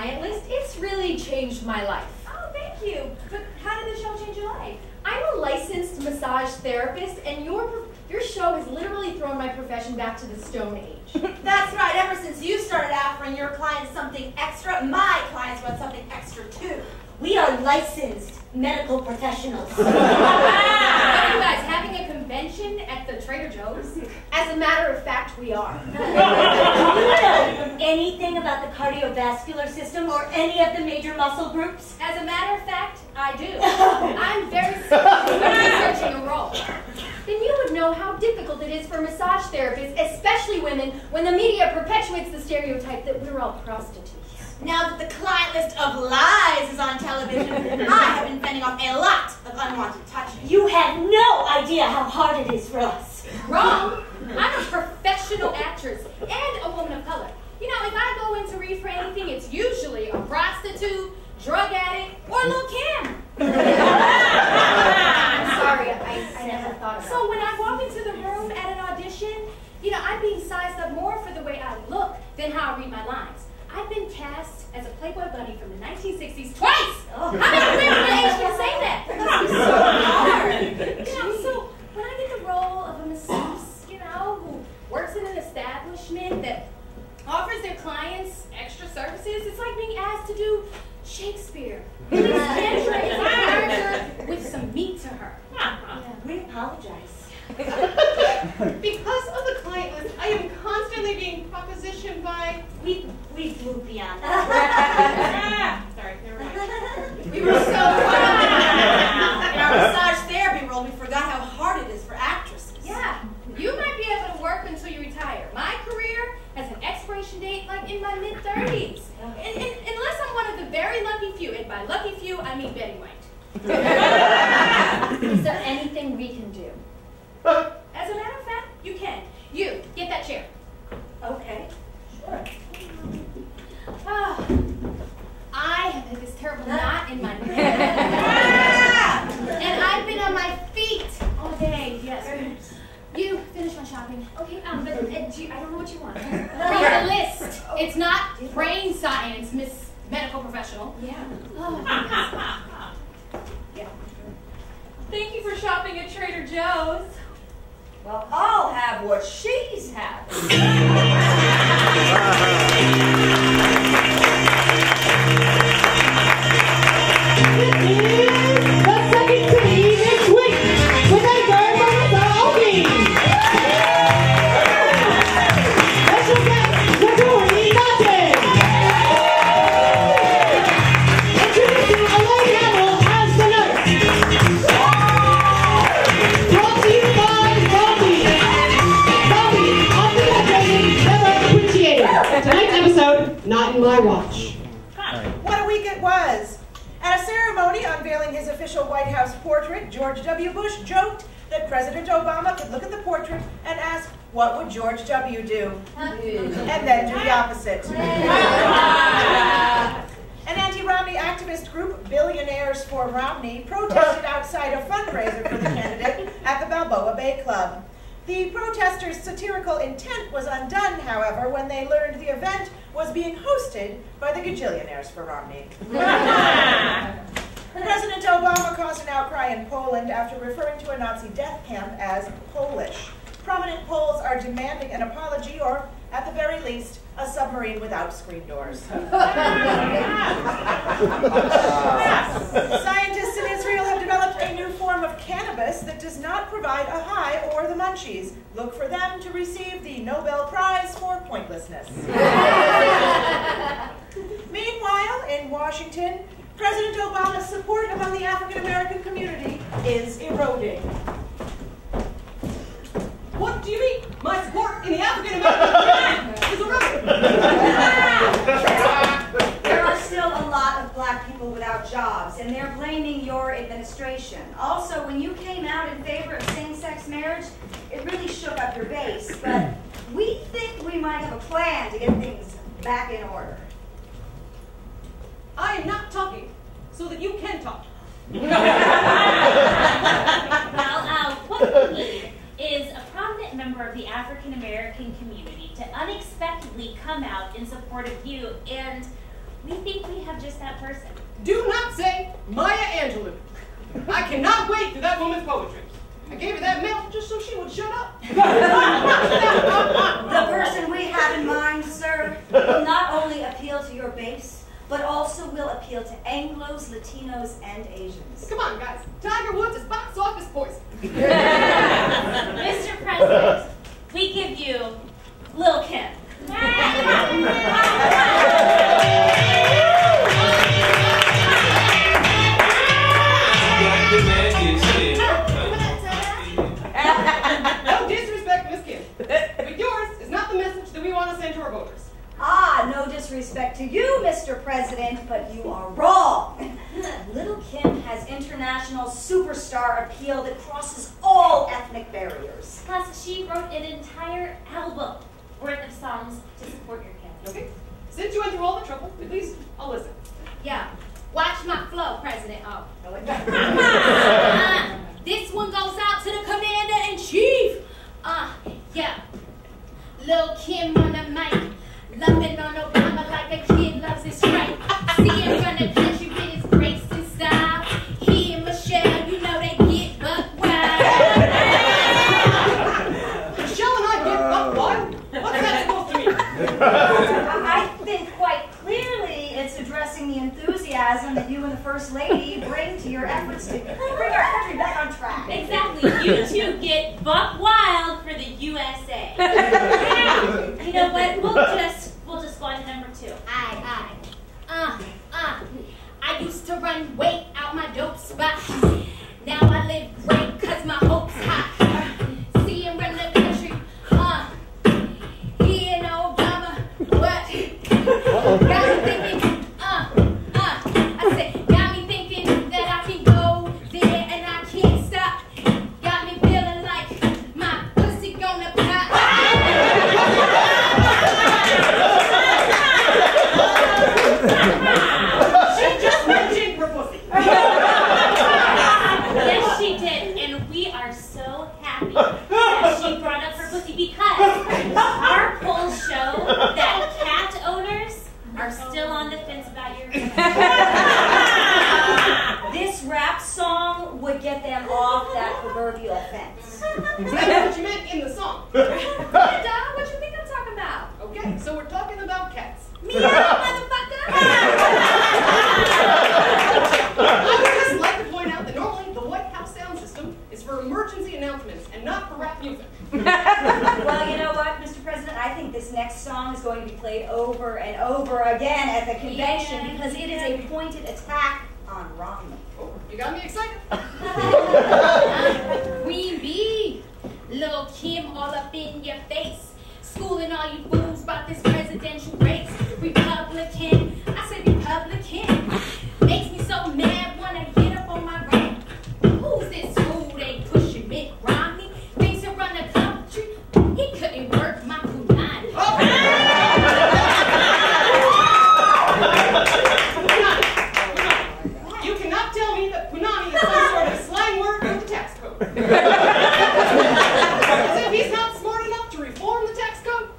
client list. It's really changed my life. Oh, thank you. But how did the show change your life? I'm a licensed massage therapist, and your show has literally thrown my profession back to the Stone Age. That's right. Ever since you started offering your clients something extra, my clients want something extra too. We are licensed medical professionals. What are you guys, having a convention at the Trader Joe's? As a matter of fact, we are. Do you know anything about the cardiovascular system or any of the major muscle groups? As a matter of fact, I do. I'm very researching a role. Then you would know how difficult it is for massage therapists, especially women, when the media perpetuates the stereotype that we're all prostitutes. Now that the client list of lies is on television, I have been fending off a lot of unwanted touching. You have no idea how hard it is for us. Wrong. I'm a professional actress and a woman of color. You know, if I go in to read for anything, it's usually a prostitute, drug addict, or Lil' Kim. I'm sorry, I never thought of that. So when I walk into the room at an audition, you know, I'm being sized up more for the way I look than how I read my lines. I've been cast as a Playboy bunny from the 1960s twice! Oh. How many women my age can say that? That must be so hard. You know, so when I get the role of a masseuse, you know, who works in an establishment that offers their clients extra services, it's like being asked to do Shakespeare. Please Kendra is a character with some meat to her. Yeah, we apologize. Because of the client list, I am constantly being propositioned by... We moved beyond that. Sorry, never mind. We were so proud. In our massage therapy role, we forgot how hard it is for actresses. Yeah, you might be able to work until you retire. My career has an expiration date like in my mid-30s. Unless I'm one of the very lucky few, and by lucky few, I mean Betty White. Is there anything we can do? As a matter of fact, you can. You, get that chair. Okay, sure. Oh, I have had this terrible knot in my neck. And I've been on my feet all day. Yes. You finish my shopping. Okay, but I don't know what you want. Read the list. It's not brain science, Miss Medical Professional. Yeah. Oh, Yeah. Thank you for shopping at Trader Joe's. Well, I'll have what she's having. The second city next week with a girl from Naughton. Special guest, Naturi Naughton. Introducing Elaine Hammel as the nurse. Brought to you by never appreciated. Tonight's episode, Naughton My Watch. What a week it was! At a ceremony unveiling his official White House portrait, George W. Bush joked that President Obama could look at the portrait and ask, what would George W. do? And then do the opposite. An anti-Romney activist group, Billionaires for Romney, protested outside a fundraiser for the candidate at the Balboa Bay Club. The protesters' satirical intent was undone, however, when they learned the event was being hosted by the Gajillionaires for Romney. President Obama caused an outcry in Poland after referring to a Nazi death camp as Polish. Prominent Poles are demanding an apology or, at the very least, a submarine without screen doors. Scientists in Israel have developed a new form of cannabis that does not provide a high or the munchies. Look for them to receive the Nobel Prize for pointlessness. Meanwhile, in Washington, President Obama's support among the African-American community is eroding. What do you mean? My support in the African-American community is eroding. There are still a lot of black people without jobs, and they're blaming your administration. Also, when you came out in favor of same-sex marriage, it really shook up your base, but we think we might have a plan to get things back in order. I am not talking so that you can talk. Well, what we need is a prominent member of the African American community to unexpectedly come out in support of you, and We think we have just that person. Do not say Maya Angelou. I cannot wade through that woman's poetry. I gave her that milk just so she would shut up. The person we have in mind, sir, will not only appeal to your base, but also will appeal to Anglos, Latinos, and Asians. Come on, guys. Tiger Woods is box office poison. Mr. President, we give you Lil' Kim. No disrespect, Miss Kim, but yours is not the message that we want to send to our voters. Ah, no disrespect to you, Mr. President, but you are wrong. Little Kim has international superstar appeal that crosses all ethnic barriers. Plus, she wrote an entire album worth of songs to support your kids. Okay? Since you went through all the trouble, at least I'll listen. Yeah. Watch my flow, President. Oh. This one goes out to the Commander-in-Chief. Yeah. Lil' Kim on the mic. Loving on Obama like a kid loves his right. See him run the country with his grace and style. He and Michelle, you know they get buck wild. Michelle and I get buck wild? What's that supposed to mean? I think quite clearly it's addressing the enthusiasm that you and the First Lady bring to your efforts to bring our country back on track. Exactly. You two get buck wild for the USA. You know what? We'll just go on to number 2. I used to run weight out my dope spot. Now I live great cause my hope's hot. See him run the country, he and Obama, what? Got me thinking, I said, got me thinking that I can go there and I can't stop. Got me feeling like my pussy gonna pop. She just mentioned her pussy. Yes, she did, and we are so happy that she brought up her pussy because our polls show that cat owners are still on the fence about your This rap song would get them off that proverbial fence. Is that what you meant in the song? Donna, what you think I'm talking about? Okay, so we're talking about cats. Meow, motherfucker! I would just like to point out that normally the White House sound system is for emergency announcements and not for rap music. Well, you know what, Mr. President? I think this next song is going to be played over and over again at the convention because it is a pointed attack on Romney. Oh, you got me excited. Queen Bee, Lil' Kim all up in your face, schooling all you fools about this presidential race. Republican, I said Republican, makes me so mad when I get up on my rant. Who's this fool they pushing Mitt Romney? Thinks he'll run the country, he couldn't work my punani. You cannot tell me that punani is some sort of slang word in the tax code. As if he's not smart enough to reform the tax code.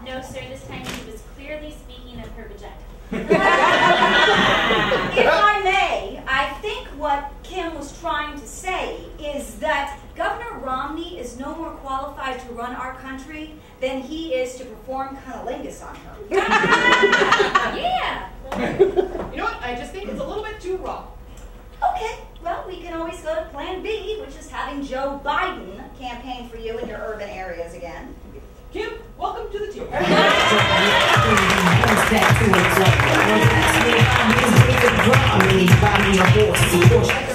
No, sir, this time he was clearly speaking of her vagina. If I may, I think what Kim was trying to say is that Governor Romney is no more qualified to run our country than he is to perform cunnilingus on her. Yeah. You know what? I just think it's a little bit too raw. Okay, well, we can always go to Plan B, which is having Joe Biden campaign for you in your urban areas again. Kim, welcome to the team.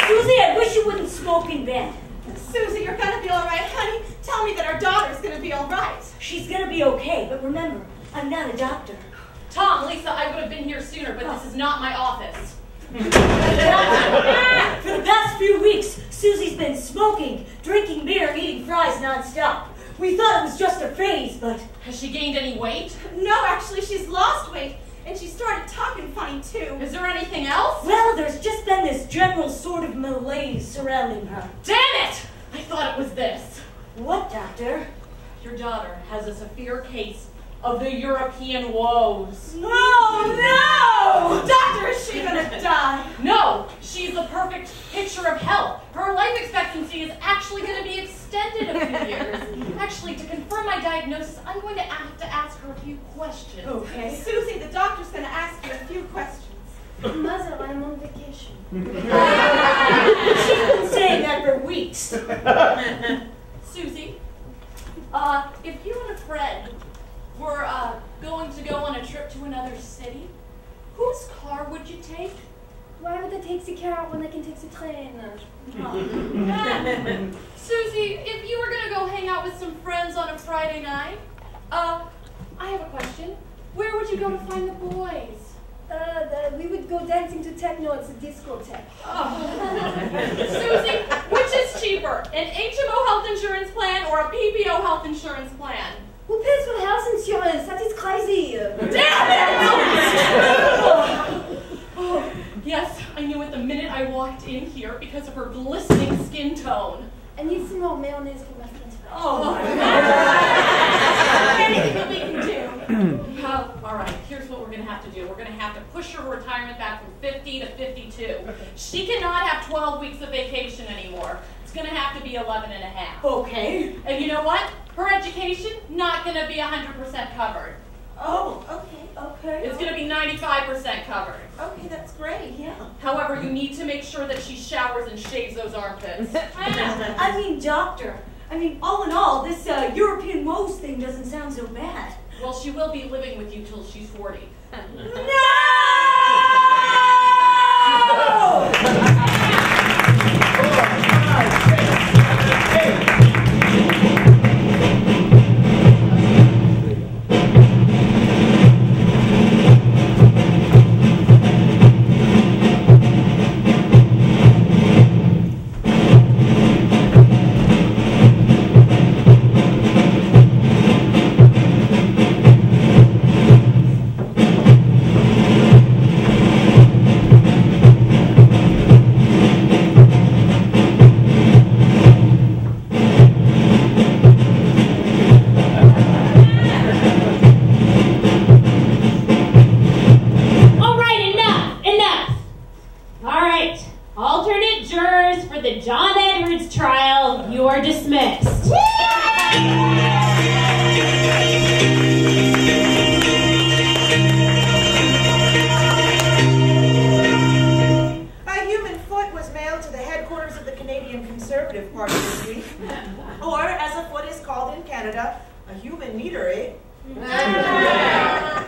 Susie, I wish you wouldn't smoke in bed. Susie, you're gonna be all right, honey. Tell me that our daughter's gonna be all right. She's gonna be okay, but remember, I'm not a doctor. Tom, Lisa, I would have been here sooner, but this is not my office. For the past few weeks, Susie's been smoking, drinking beer, and eating fries nonstop. We thought it was just a phase, but... Has she gained any weight? No, actually, she's lost weight, and she started talking funny, too. Is there anything else? Well, there's just been this general sort of malaise surrounding her. Damn it! I thought it was this. What, Doctor? Your daughter has a severe case of the European woes. Oh no! Doctor, is she gonna die? No, she's the perfect picture of health. Her life expectancy is actually going to be extended a few years. Actually, to confirm my diagnosis, I'm going to have to ask her a few questions. Okay. Susie, the doctor's gonna ask you a few questions. Mother, I'm on vacation. She's been saying that for weeks. Susie, if you and a friend were going to go on a trip to another city, whose car would you take? Why would I take the car when I can take the train? Susie, if you were going to go hang out with some friends on a Friday night, I have a question. Where would you go to find the boys? We would go dancing to techno at the discotheque. Susie, which is cheaper, an HMO health insurance plan or a PPO health insurance plan? Who pays for health insurance? That is crazy. Damn it! Yes, I knew it the minute I walked in here because of her glistening skin tone. I need some more mayonnaise for my french fries. Oh, anything that we can do. All right, here's what we're going to have to do. We're going to have to push her retirement back from 50 to 52. She cannot have 12 weeks of vacation anymore. It's going to have to be 11 and a half. Okay. And you know what? Her education, not going to be 100% covered. Oh, okay. It's going to be 95% covered. Okay, that's great, yeah. However, you need to make sure that she showers and shaves those armpits. I mean, doctor. All in all, this European woes thing doesn't sound so bad. Well, she will be living with you till she's 40. No!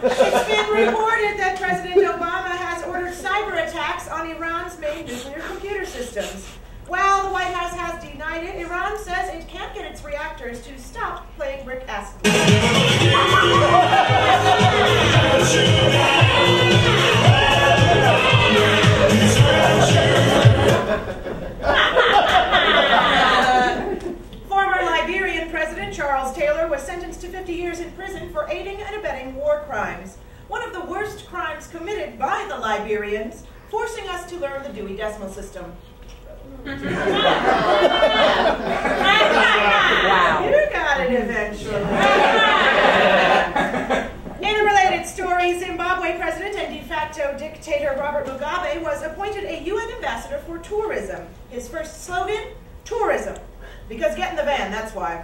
It's been reported that President Obama has ordered cyber attacks on Iran's main nuclear computer systems. While the White House has denied it, Iran says it can't get its reactors to stop playing brick acid. Former Liberian President Charles Taylor was sentenced to 50 years in prison for aiding and abetting war crimes. One of the worst crimes committed by the Liberians, forcing us to learn the Dewey Decimal System. Wow. You got it eventually. In a related story, Zimbabwe President and de facto dictator Robert Mugabe was appointed a UN ambassador for tourism. His first slogan, tourism. Because get in the van, that's why.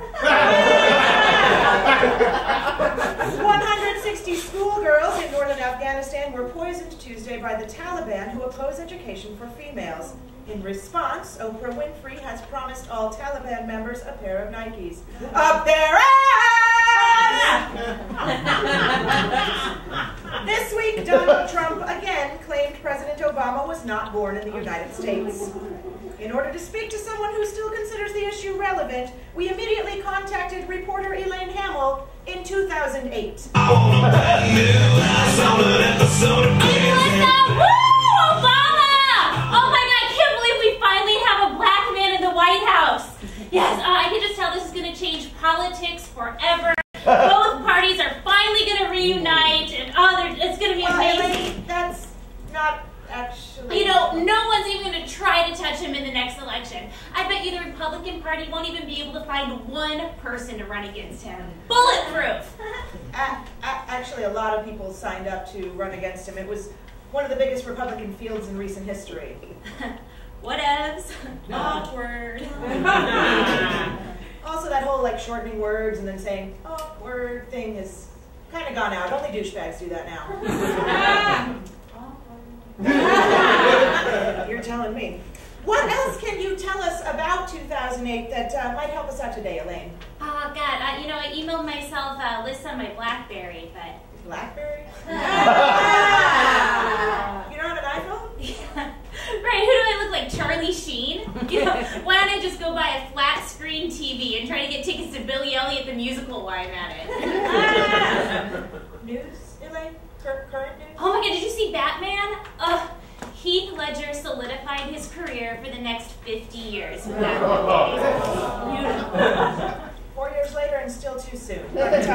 160 schoolgirls in northern Afghanistan were poisoned Tuesday by the Taliban, who oppose education for females. In response, Oprah Winfrey has promised all Taliban members a pair of Nikes. Up their ass! This week, Donald Trump again claimed President Obama was not born in the United States. In order to speak to someone who still considers the issue relevant, we immediately contacted reporter Elaine Hammel in 2008. Yes, I can just tell this is going to change politics forever. Both parties are finally going to reunite, and it's going to be amazing. That's not actually... You know, no one's even going to try to touch him in the next election. I bet you the Republicans Republican Party won't even be able to find one person to run against him. Bulletproof! Actually, a lot of people signed up to run against him. It was one of the biggest Republican fields in recent history. Whatevs. Awkward. Also, that whole like shortening words and then saying awkward thing has kind of gone out. Only douchebags do that now. You're telling me. What else can you tell us about 2008 that might help us out today, Elaine? Oh, God. I emailed myself a list on my BlackBerry, but... BlackBerry? You don't have an iPhone? Yeah. Right, who do I look like, Charlie Sheen? Why don't I just go buy a flat screen TV and try to get tickets to Billy Elliot the musical while I'm at it? News, Elaine? Current news? Oh my God, did you see Batman? Heath Ledger solidified his career for the next 50 years. Beautiful. 4 years later and still too soon. What do you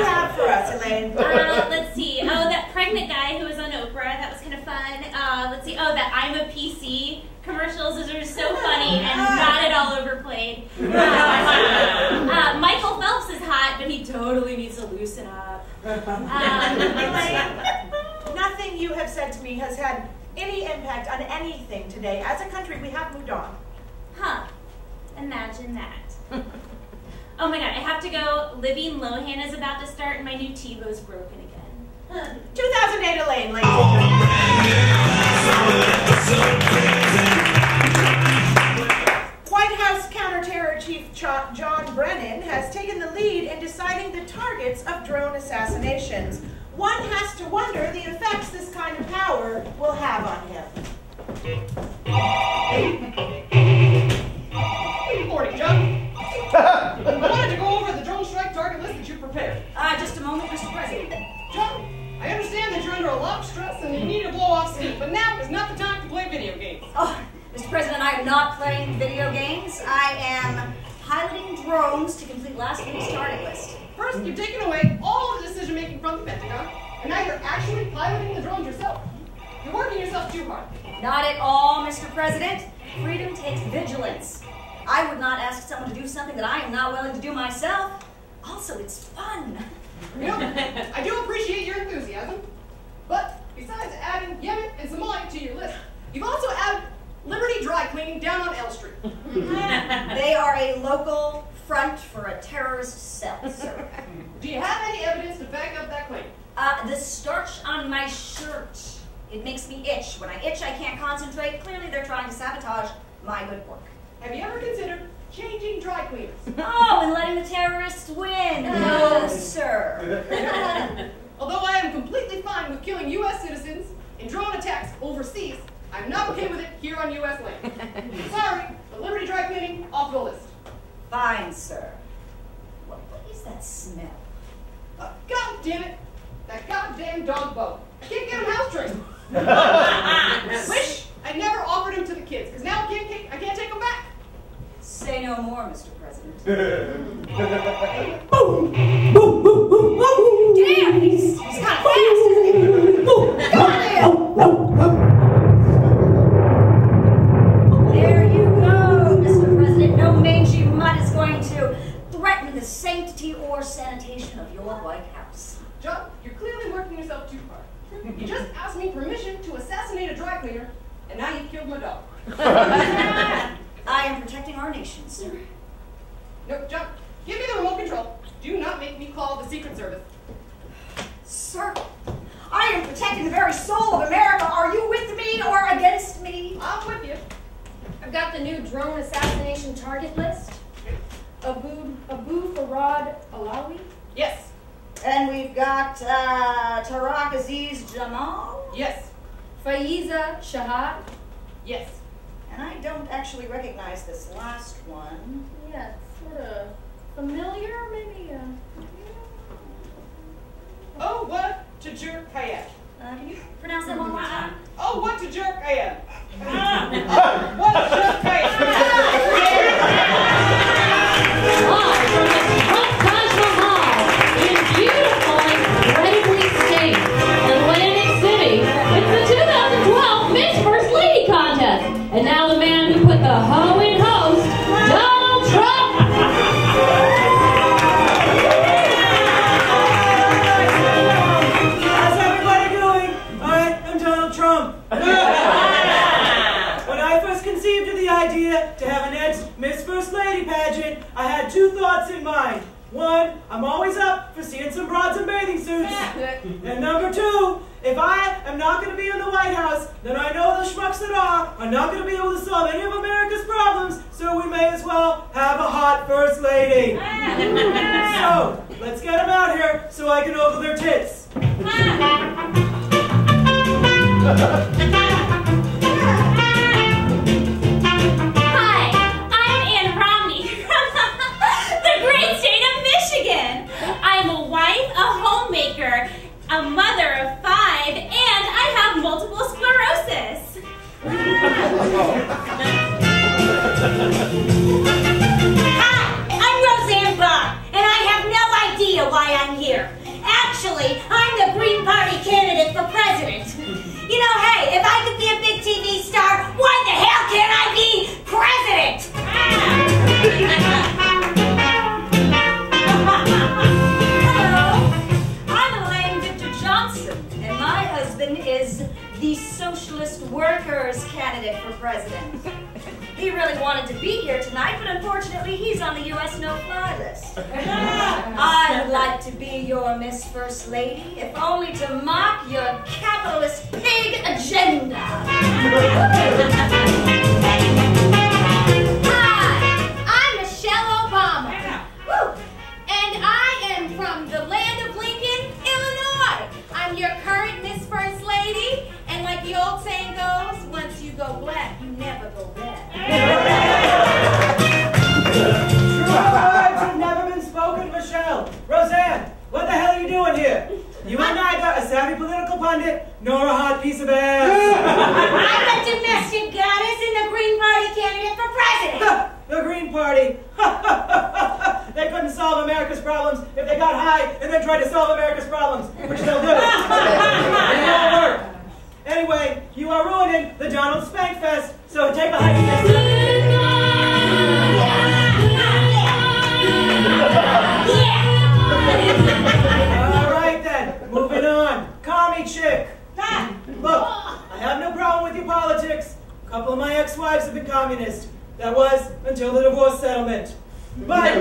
have for us, Elaine? Let's see. Oh, that pregnant guy who was on Oprah. That was kind of fun. Let's see. Oh, that I'm a PC commercials. Those are so funny and not at all overplayed. Michael Phelps is hot, but he totally needs to loosen up. Elaine, nothing you have said to me has had any impact on anything today. As a country, we have moved on. Huh. Imagine that. Oh my God, I have to go. Living Lohan is about to start and my new TiVo's broken again. 2008 Elaine, ladies and gentlemen. White House Counterterror Chief John Brennan has taken the lead in deciding the targets of drone assassinations. One has to wonder the effects this kind of power will have on him. Good morning, John. I wanted to go over the drone strike target list that you prepared. Just a moment, Mr. President. John, I understand that you're under a lot of stress and you need to blow off steam, but now is not the time to play video games. Oh, Mr. President, I am not playing video games. I am piloting drones to complete last week's target list. First, you've taken away all the decision-making from the Pentagon, and now you're actually piloting the drones yourself. You're working yourself too hard. Not at all, Mr. President. Freedom takes vigilance. I would not ask someone to do something that I am not willing to do myself. Also, it's fun. You know, I do appreciate your enthusiasm, but besides adding Yemen and Somalia to your list, you've also added Liberty Dry Cleaning down on L Street. They are a local front for a terrorist cell, sir. Do you have any evidence to back up that claim? The starch on my shirt. It makes me itch. When I itch, I can't concentrate. Clearly, they're trying to sabotage my good work. Have you ever considered changing dry cleaners? Oh, and letting the terrorists win. No, sir. Although I am completely fine with killing U.S. citizens in drone attacks overseas, I'm not okay with it here on U.S. land. Sorry, the Liberty Dry Cleaning off the list. Fine, sir. What is that smell? God damn it! That goddamn dog Bo. I can't get him house trained. Wish I never offered him to the kids, because now I can't take him back. Say no more, Mr. President. Damn, he's kind of fast, isn't he? There you go, Mr. President. No mangy mutt is going to threaten the sanctity or sanitation of your White House. John, you're clearly working yourself too hard. You just asked me permission to assassinate a dry cleaner, and now you've killed my dog. I am protecting our nation, sir. No, John, give me the remote control. Do not make me call the Secret Service. Sir, I am protecting the very soul of America. Are you with me or against me? I'm with you. I've got the new drone assassination target list. Abu Farad Alawi. Yes. And we've got Tariq Aziz Jamal. Yes. Faiza Shahad. Yes. And I don't actually recognize this last one. Yeah, it's sort of familiar, maybe. Oh, what to jerk I am. Can you pronounce that one more time? Oh, what to jerk I am. Oh, what to jerk I am. Live from the Trump Taj Mahal in beautiful, incredibly state, Atlantic City, it's the 2012 Miss First Lady contest. And now the man two thoughts in mind. One, I'm always up for seeing some broads in bathing suits. And number two, if I am not going to be in the White House, then I know the schmucks that are not going to be able to solve any of America's problems, so we may as well have a hot first lady. So, let's get them out here so I can ogle their tits. I'm a wife, a homemaker, a mother of 5, and I have multiple sclerosis. Hi, I'm Roseanne Bob, and I have no idea why I'm here. Actually, I'm the Green Party candidate for president. You know, hey, if I could be a big TV star, why the hell can't I be president? Is the Socialist Workers candidate for president. He really wanted to be here tonight, but unfortunately he's on the U.S. no-fly list. I'd like to be your Miss First Lady, if only to mock your capitalist pig agenda. Hi, I'm Michelle Obama. Woo. And I am from the land of Lincoln, Illinois. I'm your current Miss First Lady, and like the old saying goes, once you go black, you never go back. True words have never been spoken, Michelle. Roseanne, what the hell are you doing here? You are neither a savvy political pundit nor a hot piece of ass. I'm a domestic goddess and the Green Party candidate for president. The Green Party. They couldn't solve America's problems if they got high and then tried to solve America's problems, which they'll do. It won't work. Anyway, you are ruining the Donald Spank Fest, so take a hike. All right then, moving on. Commie chick. Look, I have no problem with your politics. A couple of my ex-wives have been communist. That was until the divorce settlement. But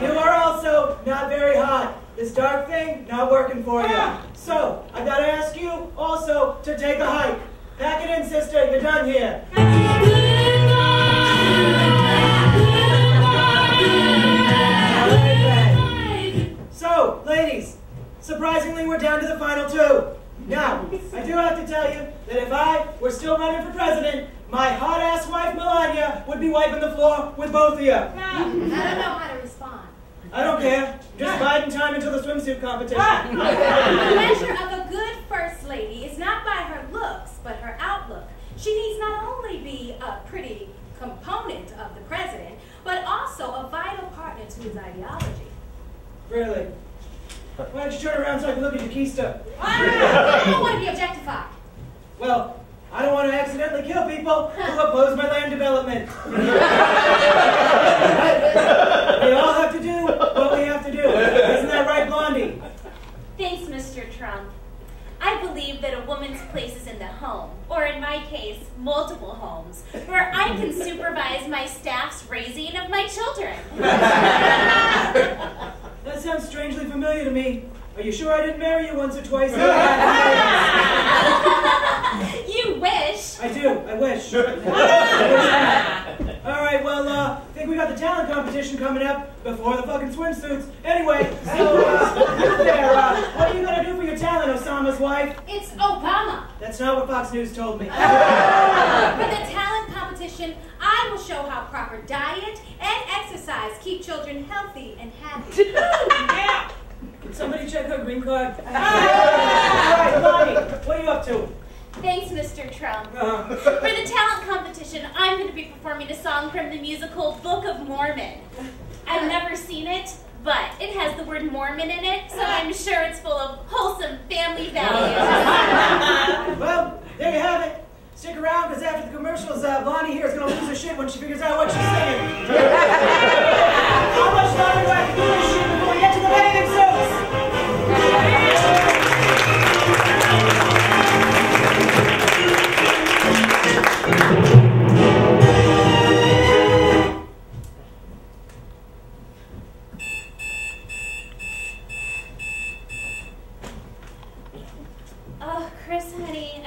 you are also not very hot. This dark thing, not working for you. So, I gotta ask you also to take a hike. Pack it in, sister, you're done here. So, ladies, surprisingly we're down to the final 2. Now, I do have to tell you that if I were still running for president, my hot-ass wife, Melania, would be wiping the floor with both of you. I don't know how to respond. I don't care. Just biding time until the swimsuit competition. The measure of a good First Lady is not by her looks, but her outlook. She needs not only be a pretty component of the president, but also a vital partner to his ideology. Really? Why don't you turn around so I can look at your keister? I don't want to be objectified. Well, I don't want to accidentally kill people who oppose my land development. We all have to do what we have to do. Isn't that right, Blondie? Thanks, Mr. Trump. I believe that a woman's place is in the home, or in my case, multiple homes, where I can supervise my staff's raising of my children. That sounds strangely familiar to me. Are you sure I didn't marry you once or twice? You wish. I do. I wish. All right, well, I think we got the talent competition coming up before the fucking swimsuits. Anyway, so, what are you going to do for your talent, Osama's wife? It's Obama. That's not what Fox News told me. For the talent competition, I will show how proper diet and exercise keep children healthy and happy. Yeah. Can somebody check her green card? All right, Lonnie, what are you up to? Thanks, Mr. Trump. For the talent competition, I'm going to be performing a song from the musical Book of Mormon. I've never seen it, but it has the word Mormon in it, so I'm sure it's full of wholesome family values. Well, there you have it. Stick around, because after the commercials, Blondie here is going to lose her shit when she figures out what she's singing. How much longer do I have to do this shit before we get to the bathing suits? Oh, Chris, honey.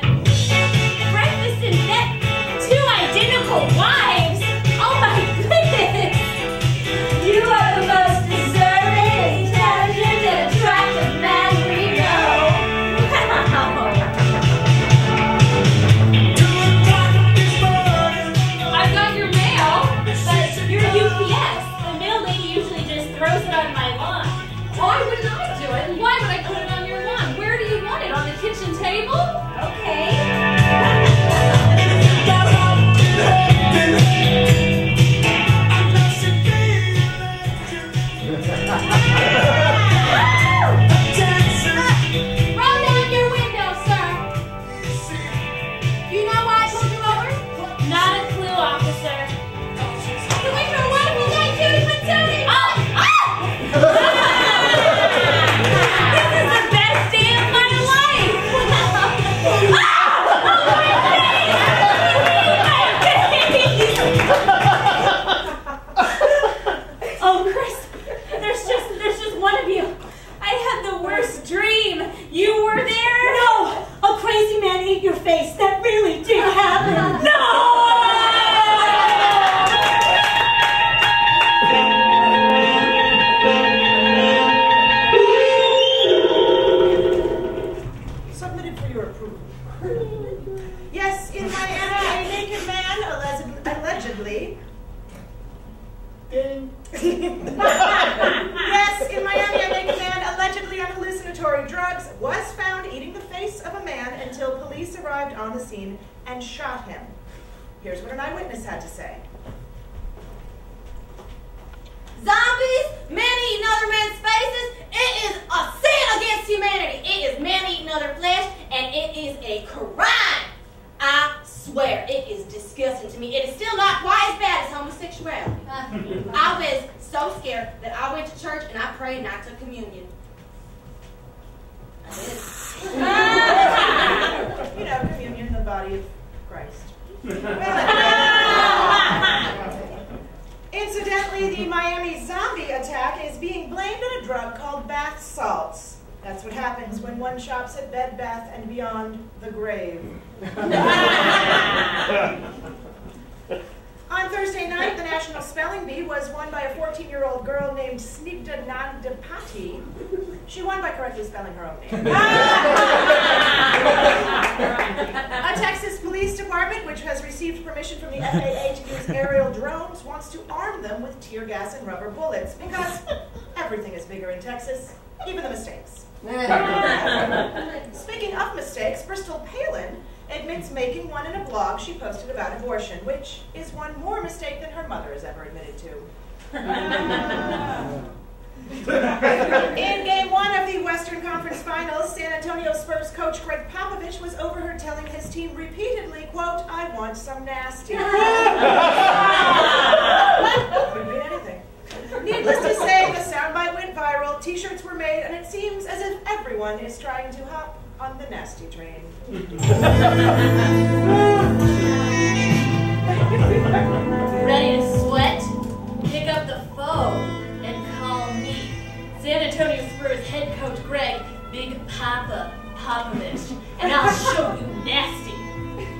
Breakfast in bed. 2 identical wives. Oh my goodness. You are the most deserving, intelligent, and attractive man we know. I've got your mail, but your UPS. The mail lady usually just throws it on my lawn. Why wouldn't I do it? And why would I put it on your lawn? Where do you want it? On the kitchen table? Okay. Roll down your window, sir. You know why I pulled you over? Not a clue, officer. You went for a wonderful day, Judy Maturi. This is the best day of my life! Oh, Chris, there's just one of you. I had the worst dream. You were there? No! A crazy man ate your face. That really did happen. No! Submitted for your approval. Yes, in Miami, a naked man allegedly. Ding. Yes, in Miami, a naked man allegedly on hallucinatory drugs was found eating the face of a man until police arrived on the scene and shot him. Here's what an eyewitness had to say. Zombies, men eating other men's faces, it is a sin against humanity. It is man eating other flesh, and it is a crime. I swear, it is disgusting to me. It is still not quite as bad as homosexuality. I was so scared that I went to church and I prayed and I took communion. I did. You know, communion, the body of Christ. Incidentally, the Miami zombie attack is being blamed on a drug called bath salts. That's what happens when one shops at Bed Bath & Beyond the grave. On Thursday night, the National Spelling Bee was won by a 14-year-old girl named Snigdha Nandapati. She won by correctly spelling her own name. A Texas police department, which has received permission from the FAA to use aerial drones, wants to arm them with tear gas and rubber bullets because everything is bigger in Texas, even the mistakes. Speaking of mistakes, Bristol Palin admits making one in a blog she posted about abortion, which is one more mistake than her mother has ever admitted to. In Game 1 of the Western Conference Finals, San Antonio Spurs coach Greg Popovich was overheard telling his team repeatedly, quote, "I want some nasty." Could mean anything. Needless to say, the soundbite went viral, t-shirts were made, and it seems as if everyone is trying to hop on the nasty train. Ready to sweat? Pick up the phone and call me, San Antonio Spurs head coach Greg, Big Papa Popovich, and I'll show you nasty.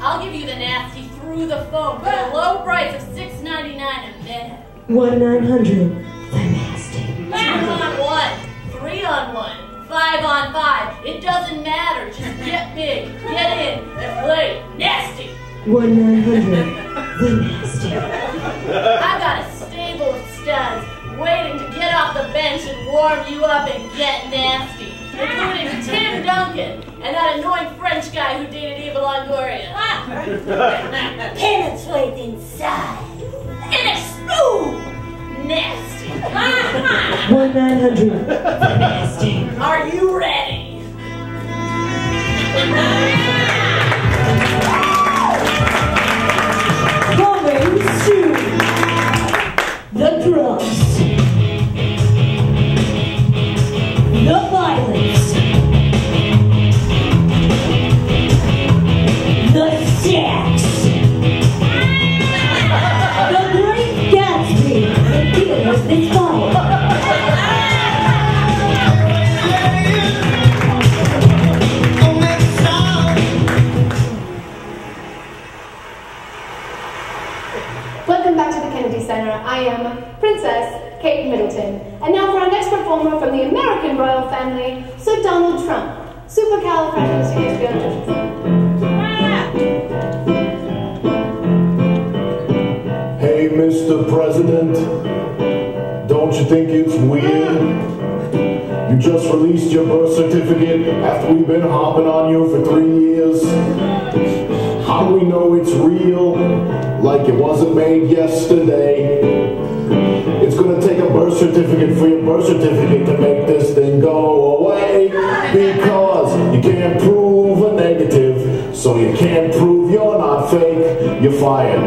I'll give you the nasty through the phone for a low price of $6.99 a minute. 1-900 the nasty. 2 on 1, 3 on 1, 5 on 5. It doesn't matter. Just get big, get in, and play nasty. 1-900 the nasty. I've got a stable of studs waiting to get off the bench and warm you up and get nasty, including Tim Duncan and that annoying French guy who dated Eva Longoria. Penetrate inside. And it's smooth, nasty. 1-900 the nasty. Are you ready? Coming soon. The drugs. The violence. The sex. The Great Gatsby. The theaters this fall. I am Princess Kate Middleton. And now for our next performer from the American royal family, Sir Donald Trump. Supercalifragilisticexpialidocious. Hey, Mr. President, don't you think it's weird? You just released your birth certificate after we've been hopping on you for 3 years. How do we know it's real? Like it wasn't made yesterday. It's gonna take a birth certificate for your birth certificate to make this thing go away. Because you can't prove a negative, so you can't prove you're not fake. You're fired.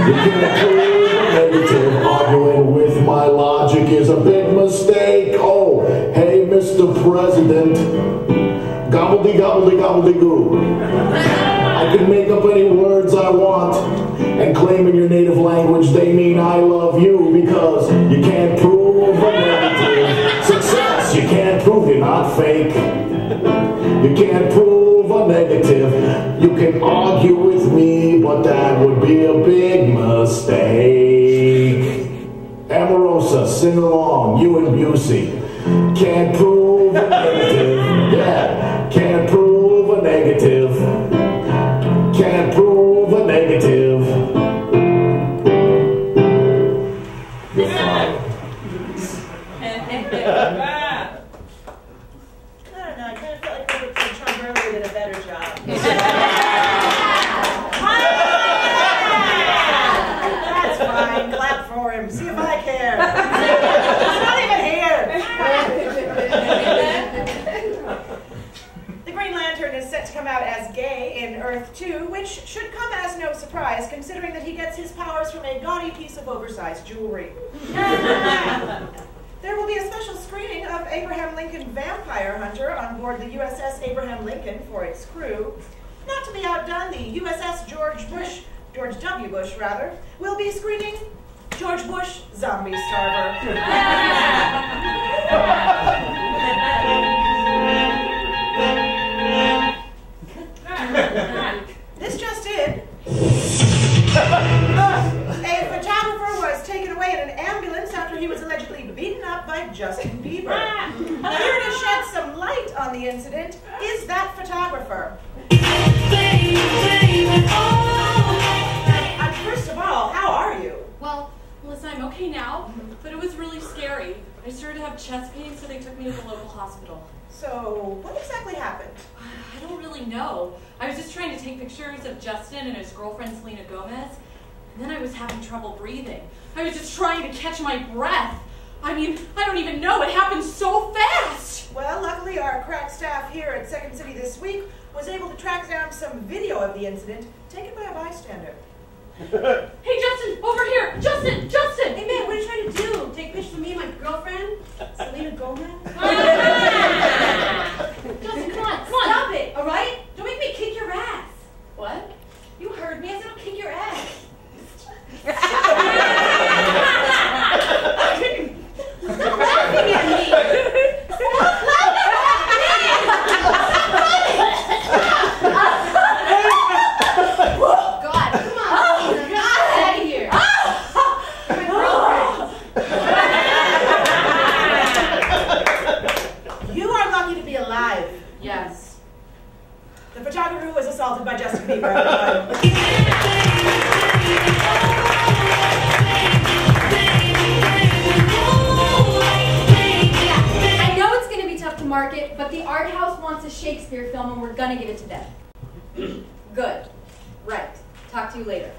You can't prove a negative. Arguing with my logic is a big mistake. Oh, hey, Mr. President. Gobbledy, gobbledy, gobbledy goo. I can make up any words I want and claim in your native language they mean I love you, because you can't prove a negative. Success, you can't prove you're not fake. You can't prove a negative. You can argue with me, but that would be a big mistake. Amorosa, sing along, you and Busey. Can't prove a negative. Yeah, can't prove a negative. Can't prove a negative. You're fine. I don't know, I kind of felt like Trump earlier did a better job. That's fine, clap for him, see if I care. He's not even here. The Green Lantern is set to come out as gay in Earth 2, which should come as no surprise, considering that he gets his powers from a gaudy piece of oversized jewelry. There will be a special screening of Abraham Lincoln Vampire Hunter on board the USS Abraham Lincoln for its crew. Not to be outdone, the USS George W. Bush, will be screening George Bush Zombie Starver. This just in. A photographer was taken away in an ambulance after he was allegedly beaten up by Justin Bieber. Here to shed some light on the incident is that photographer. First of all, how are you? Well, listen, I'm okay now, but it was really scary. I started to have chest pain, so they took me to the local hospital. So, what exactly happened? I don't really know. I was just trying to take pictures of Justin and his girlfriend, Selena Gomez, and then I was having trouble breathing. I was just trying to catch my breath. I mean, I don't even know. It happened so fast. Well, luckily our crack staff here at Second City this week was able to track down some video of the incident taken by a bystander. Hey, Justin, over here! Justin! Justin! Hey, man, what are you trying to do? Take pictures of me and my girlfriend? Selena Gomez? Justin, come on, come on! Stop it, all right? Don't make me kick your ass. What? You heard me. I said I'll kick your ass. Stop laughing at me! Stop laughing at me! God, come on. Get out of here. My girlfriend. You are lucky to be alive. Yes. The photographer who was assaulted by Justin Bieber. I know it's going to be tough to market, but the art house wants a Shakespeare film and we're going to give it to them. Good. Right. Talk to you later.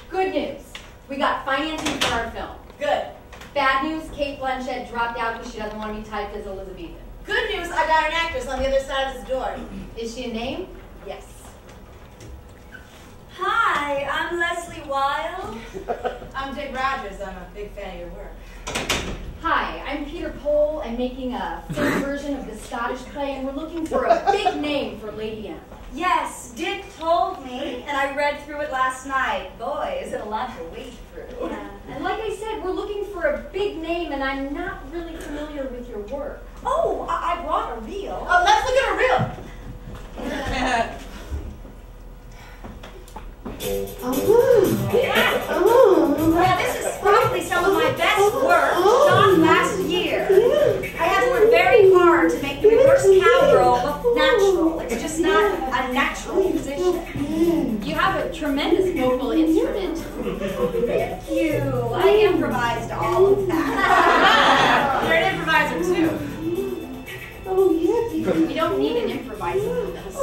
Good news. We got financing for our film. Good. Bad news, Kate Blanchett dropped out because she doesn't want to be typed as Elizabethan. Good news, I got an actress on the other side of this door. Is she a name? Yes. Hi, I'm Leslie Wild. I'm Dick Rogers. I'm a big fan of your work. Hi, I'm Peter Pole. I'm making a film version of the Scottish play, and we're looking for a big name for Lady M. Yes, Dick told me, and I read through it last night. Boy, is it a lot to wade through. Yeah. And like I said, we're looking for a big name, and I'm not really familiar with your work. Oh, I brought a reel. Oh, let's look at a reel. Oh. a natural musician. You have a tremendous vocal instrument. Thank you. I improvised all of that. You're an improviser too. We don't need an improviser for this.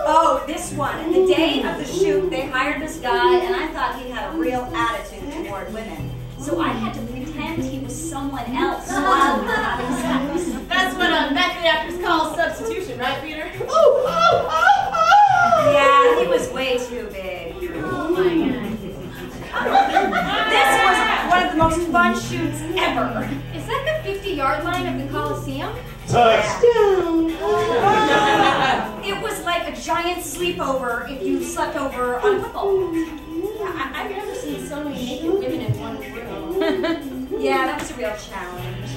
Oh, this one. The day of the shoot, they hired this guy, and I thought he had a real attitude toward women. So I had to pretend he was someone else while we were having sex. That's what method actors call substitution, right, Peter? Yeah, he was way too big. Oh my God. This was one of the most fun shoots ever. Is that the 50-yard line of the Coliseum? Touchdown! It was like a giant sleepover if you slept over on football. Yeah, I've never seen so many naked women in one room. Yeah, that was a real challenge.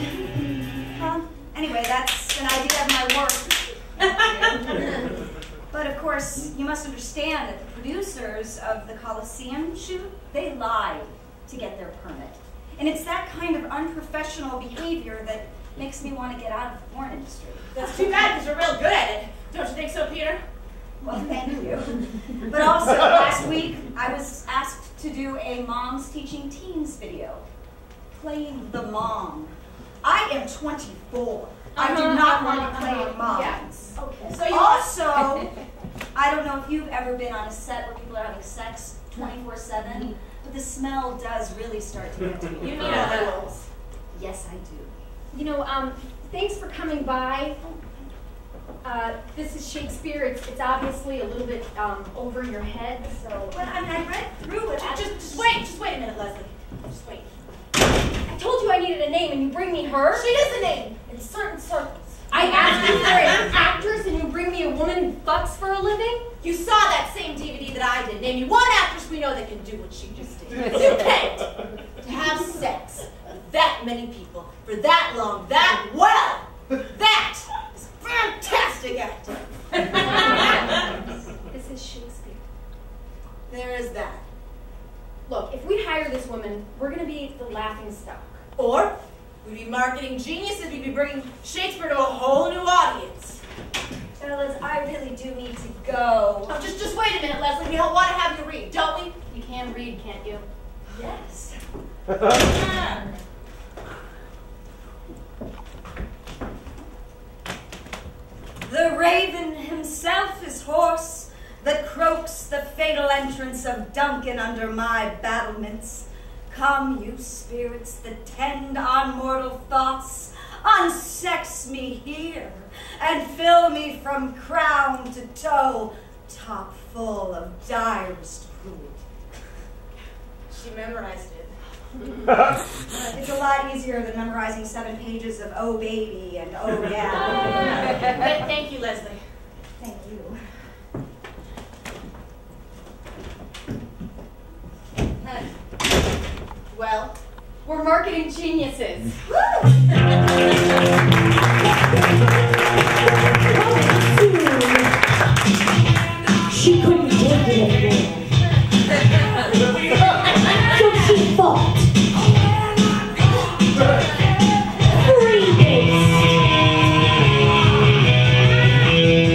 Well, anyway, that's an idea of my work. But of course, you must understand that the producers of the Coliseum shoot, they lied to get their permit. And it's that kind of unprofessional behavior that makes me want to get out of the porn industry. That's too bad because you're real good at it. Don't you think so, Peter? Well, thank you. But also, last week, I was asked to do a Moms Teaching Teens video, playing the mom. I am 24. I do not want to play moms. Yes. Okay. So also, I don't know if you've ever been on a set where people are having sex 24/7, but the smell does really start to get to you. You need a rules. Yes, I do. You know, thanks for coming by. This is Shakespeare. It's obviously a little bit over your head, so. But I read through it. Just wait a minute, Leslie. Just wait. I told you I needed a name, and you bring me her. She is a name in certain circles. I asked you for an actress, and you bring me a woman who fucks for a living? You saw that same DVD that I did. Name me one actress we know that can do what she just did. You can't. To have sex with that many people for that long, that well, that is fantastic acting. This is Shakespeare. There is that. Look, if we hire this woman, we're going to be the laughing stock. Or we'd be marketing geniuses. We'd be bringing Shakespeare to a whole new audience. Fellas, I really do need to go. Oh, just wait a minute, Leslie. We don't want to have you read, don't we? You can read, can't you? Yes. The raven himself is hoarse, that croaks the fatal entrance of Duncan under my battlements. Come, you spirits that tend on mortal thoughts, unsex me here, and fill me from crown to toe, top full of direst cruelty. She memorized it. It's a lot easier than memorizing 7 pages of Oh Baby and Oh Yeah. Thank you, Leslie. Thank you. Well, we're marketing geniuses. She couldn't take it anymore. So she fought. 3 days.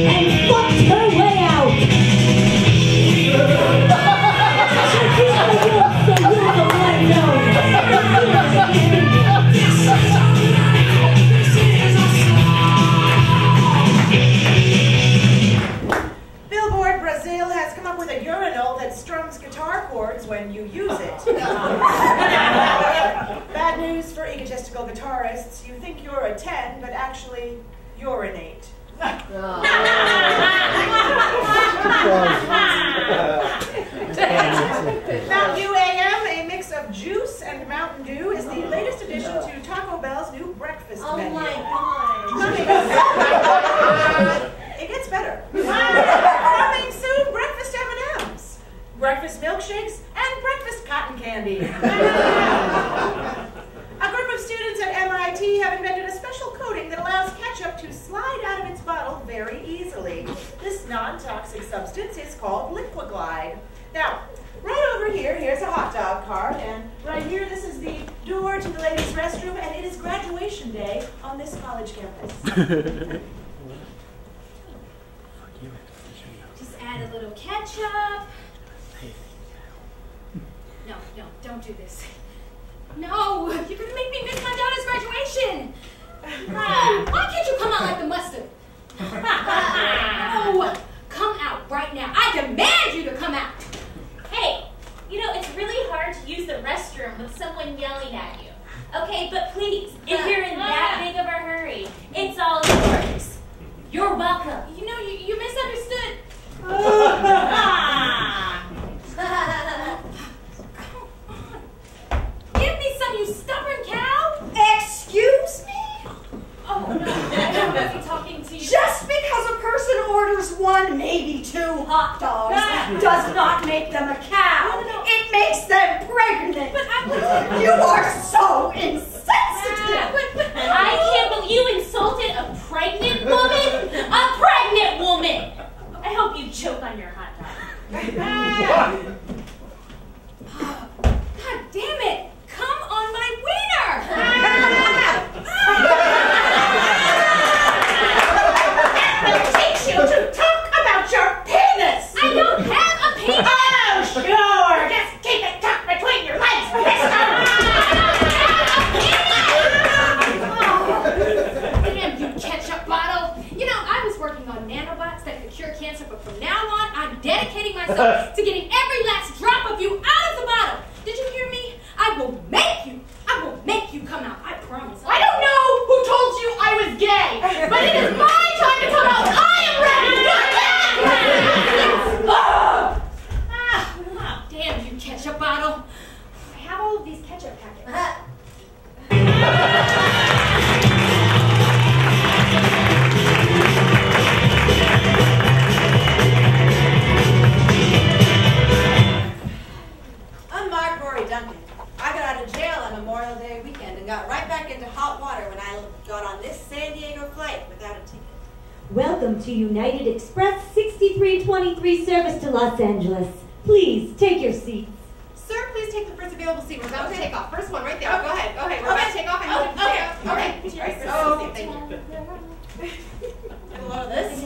And fucked her way out. She did the work so you will let know. Billboard Brazil has come up with a urinal that strums guitar chords when you use it. Bad news for egotistical guitarists. You think you're a 10, but actually urinate. Mountain Dew AM, a mix of juice and Mountain Dew, is the latest addition to Taco Bell's new breakfast menu. my God. It gets better. Coming soon, breakfast M&Ms, breakfast milkshakes, and breakfast cotton candy. A group of students at MIT have invented a special coating that allows ketchup to slide out of its bottle very easily. This non-toxic substance is called LIQUI-GLIDE. Now, right over here, here's a hot dog cart, and right here, this is the door to the ladies' restroom, and it is graduation day on this college campus. ketchup. No, don't do this. No, you're gonna make me miss my daughter's graduation. Why can't you come out like the mustard? No, come out right now. I demand you to come out. Hey, you know, it's really hard to use the restroom with someone yelling at you. Okay, but please, if you're in that big of a hurry, it's all yours. You're welcome. You know, you misunderstood. Come on. Give me some, you stubborn cow. Excuse me? Oh, no, I wasn't talking to you. Just because a person orders one, maybe two hot dogs, does not make them a cow. No. It makes them pregnant. But you are so insensitive. I can't believe you insulted a pregnant woman? A pregnant woman! I hope you choke on your hot dog. God damn it! Come on my wiener! I'll teach you to talk about your penis! I don't have a penis! Oh, sure! Just keep it tucked between your legs, mister! Damn you ketchup bottle! You know, I was working on nanobots that could cure cancer, but from now on, I'm dedicating myself to getting every last drop of you out of the bottle. Did you hear me? I will make you come out. I promise. I don't know who told you I was gay, but it is my time to come out. I am ready. Damn you ketchup bottle. I have all of these ketchup packets. I'm Dunham. I got out of jail on Memorial Day weekend and got right back into hot water when I got on this San Diego flight without a ticket. Welcome to United Express 6323 service to Los Angeles. Please take your seats. Sir, please take the first available seat. We're about to take off. First one right there. Okay. Go ahead. We're about to take off. Thank you. A lot of this.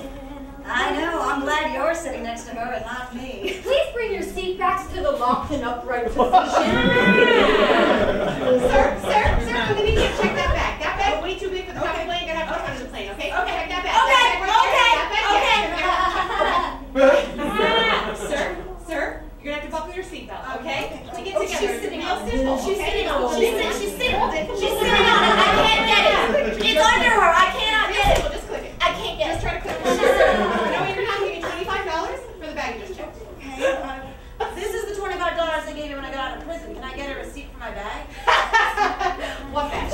I know. I'm glad you're sitting next to her and not me. Please bring your seat backs to the locked and upright position. Sir, I'm gonna need you to check that bag. That bag's way too big for the top of the plane. You're gonna have to put it on the plane, okay? Check that bag. Sir, you're gonna have to buckle your seatbelt, okay? To get together. She's sitting on it. She's sitting on it. She's sitting on it. I can't get it. It's under her. I cannot get it. Just click it. I can't get it. Just try to click it. No, you're not giving me $25 for the bag you just checked. Okay. This is the $25 they gave me when I got out of prison. Can I get a receipt for my bag? What bag?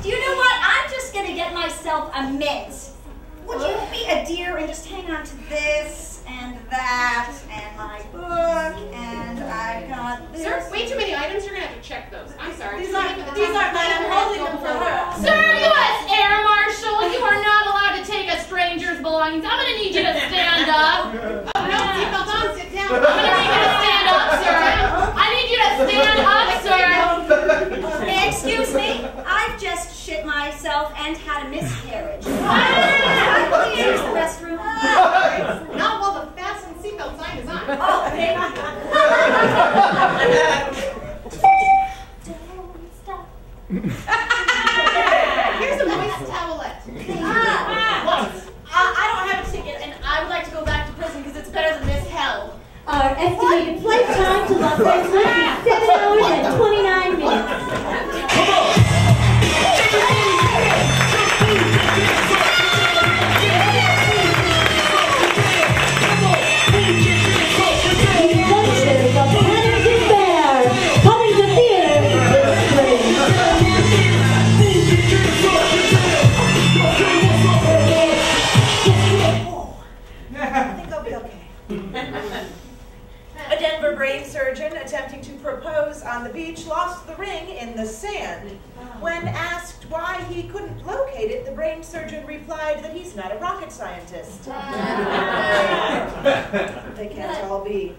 Do you know what? I'm just going to get myself a mint. Would you be a dear and just hang on to this and that and my book and I got this. Sir, way too many items. You're gonna have to check those. I'm sorry. These aren't mine. I'm holding them for her. Sir, U.S. Air Marshal, you are not allowed to take a stranger's belongings. I'm gonna need you to stand up. Oh no, seatbelt on. Sit down. I'm gonna need you to stand up, sir. I need you to stand up, sir. Excuse me, I've just shit myself and had a miscarriage. Can I please use the restroom? Not while the fasten seatbelt sign is on. Oh, thank you. Don't stop. Here's a moist towelette. I don't have a ticket, and I would like to go back to prison because it's better than this hell. Our estimated flight time to Los Angeles is 7 hours and 29 minutes. A Denver brain surgeon attempting to propose on the beach lost the ring in the sand. When asked why he couldn't locate it, the brain surgeon replied that he's not a rocket scientist. They can't all be.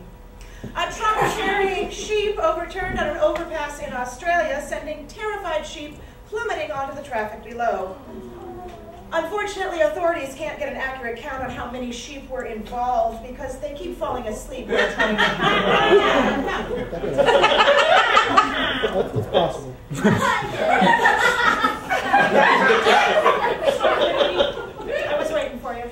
A truck carrying sheep overturned on an overpass in Australia, sending terrified sheep plummeting onto the traffic below. Unfortunately, authorities can't get an accurate count on how many sheep were involved because they keep falling asleep while trying to It's possible. I was waiting for you.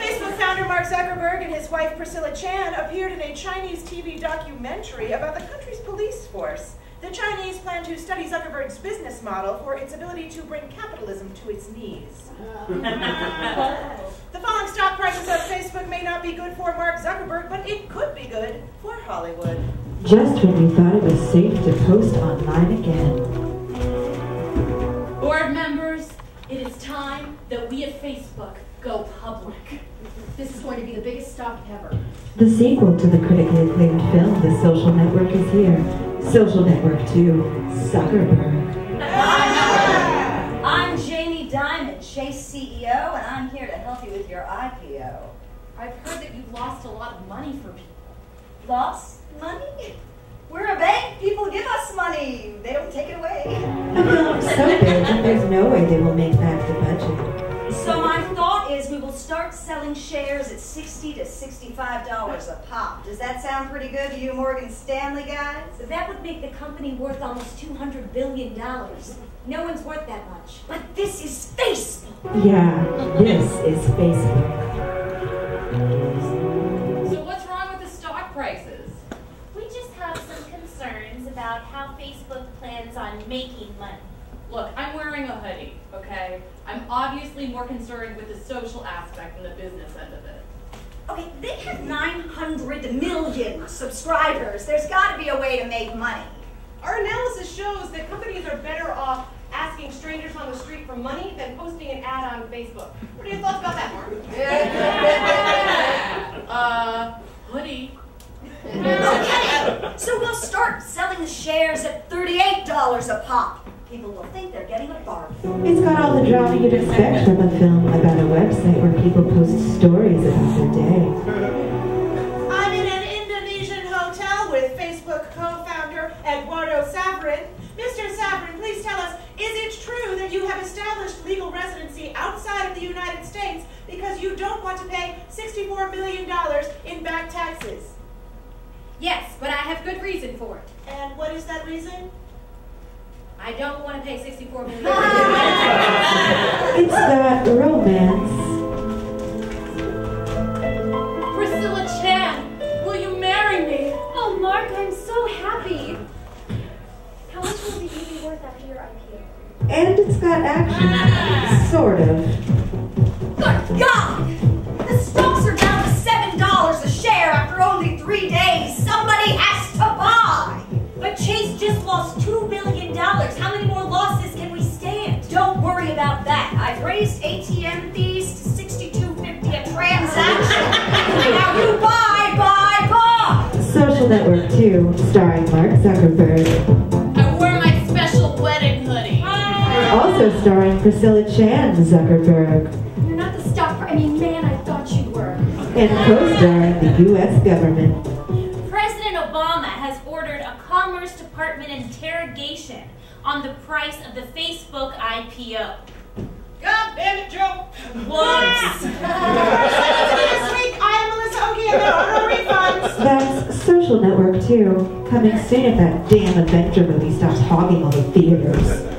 Facebook founder Mark Zuckerberg and his wife Priscilla Chan appeared in a Chinese TV documentary about the country's police force. The Chinese plan to study Zuckerberg's business model for its ability to bring capitalism to its knees. The falling stock prices of Facebook may not be good for Mark Zuckerberg, but it could be good for Hollywood. Just when we thought it was safe to post online again. Board members, it is time that we at Facebook go public. This is going to be the biggest stock ever. The sequel to the critically acclaimed film, The Social Network, is here. Social Network 2, Zuckerberg. I'm Jamie Dimon, Chase CEO, and I'm here to help you with your IPO. I've heard that you've lost a lot of money for people. Lost money? We're a bank. People give us money. They don't take it away. The film's so big that there's no way they will make back the budget. So my thought is we will start selling shares at $60 to $65 a pop. Does that sound pretty good to you Morgan Stanley guys? That would make the company worth almost $200 billion. No one's worth that much. But this is Facebook. Yeah, this is Facebook. So what's wrong with the stock prices? We just have some concerns about how Facebook plans on making money. Look, I'm wearing a hoodie, okay? I'm obviously more concerned with the social aspect than the business end of it. Okay, they have 900 million subscribers. There's got to be a way to make money. Our analysis shows that companies are better off asking strangers on the street for money than posting an ad on Facebook. What are your thoughts about that, Mark? Hoodie. Okay, so we'll start selling the shares at $38 a pop. People will think they're getting a bargain. It's got all the drama you'd expect from a film about a website where people post stories about their day. I'm in an Indonesian hotel with Facebook co-founder Eduardo Saverin. Mr. Saverin, please tell us, is it true that you have established legal residency outside of the United States because you don't want to pay $64 million in back taxes? Yes, but I have good reason for it. And what is that reason? I don't want to pay $64 million. It's got romance. Priscilla Chan, will you marry me? Oh, Mark, I'm so happy. How much will the EV be worth after your IPO? And it's got action. Sort of. Good God! The stocks are down to $7 a share after only 3 days. Somebody has to buy! But Chase just lost $2 billion. How many more losses can we stand? Don't worry about that. I've raised ATM fees to $62.50 a transaction. Now you buy! Social Network 2, starring Mark Zuckerberg. I wore my special wedding hoodie. Also starring Priscilla Chan Zuckerberg. You're not the stock price. I mean, man, I thought you were. And co-starring the U.S. government. President Obama has ordered a Commerce Department interrogation on the price of the Facebook IPO. God damn it, Joe! What? This week, I am Melissa Oki and there are no refunds. That's Social Network 2, coming soon if that damn adventure movie stops hogging all the theaters.